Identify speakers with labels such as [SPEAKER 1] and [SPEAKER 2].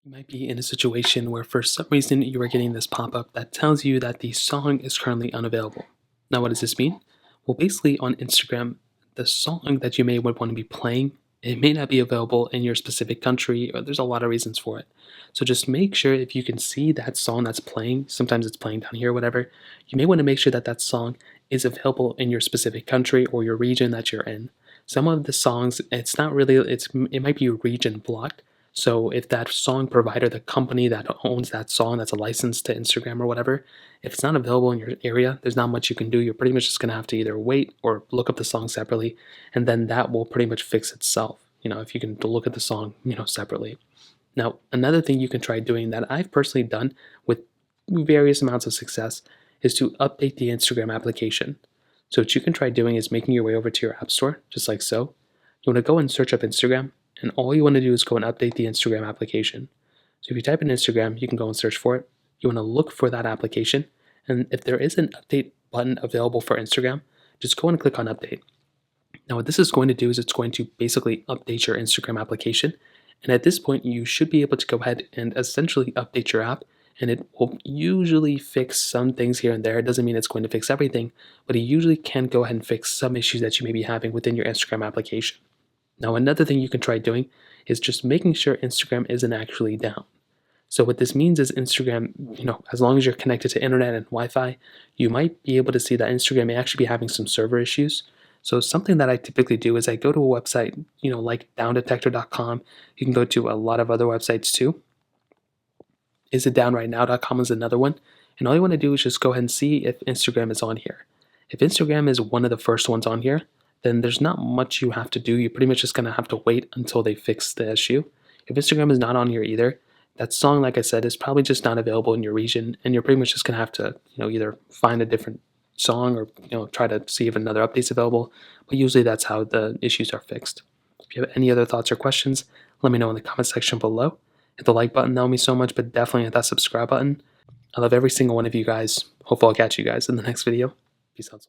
[SPEAKER 1] You might be in a situation where for some reason you are getting this pop-up that tells you that the song is currently unavailable. Now, what does this mean? Well, basically on Instagram, the song that you may would want to be playing, it may not be available in your specific country, or there's a lot of reasons for it. So just make sure if you can see that song that's playing, sometimes it's playing down here or whatever, you may want to make sure that that song is available in your specific country or your region that you're in. Some of the songs, it's not really, it might be region blocked. So if that song provider, the company that owns that song, that's a license to Instagram or whatever, if it's not available in your area, there's not much you can do. You're pretty much just gonna have to either wait or look up the song separately, and then that will pretty much fix itself. If you can look at the song, separately. Now, another thing you can try doing that I've personally done with various amounts of success is to update the Instagram application. So what you can try doing is making your way over to your app store, just like so. You want to go and search up Instagram, and all you want to do is go and update the Instagram application. So if you type in Instagram, you can go and search for it. You want to look for that application, and if there is an update button available for Instagram, just go and click on update. Now what this is going to do is it's going to basically update your Instagram application, and at this point you should be able to go ahead and essentially update your app, and it will usually fix some things here and there. It doesn't mean it's going to fix everything, but it usually can go ahead and fix some issues that you may be having within your Instagram application. Now, another thing you can try doing is just making sure Instagram isn't actually down. So what this means is Instagram, as long as you're connected to internet and Wi-Fi, you might be able to see that Instagram may actually be having some server issues. So something that I typically do is I go to a website, like downdetector.com. You can go to a lot of other websites too. isitdownrightnow.com is another one. And all you want to do is just go ahead and see if Instagram is on here. If Instagram is one of the first ones on here, then there's not much you have to do. You're pretty much just going to have to wait until they fix the issue. If Instagram is not on here either, that song, like I said, is probably just not available in your region, and you're pretty much just going to have to, either find a different song or, try to see if another update's available. But usually that's how the issues are fixed. If you have any other thoughts or questions, let me know in the comment section below. Hit the like button, that would mean so much, but definitely hit that subscribe button. I love every single one of you guys. Hopefully I'll catch you guys in the next video. Peace out.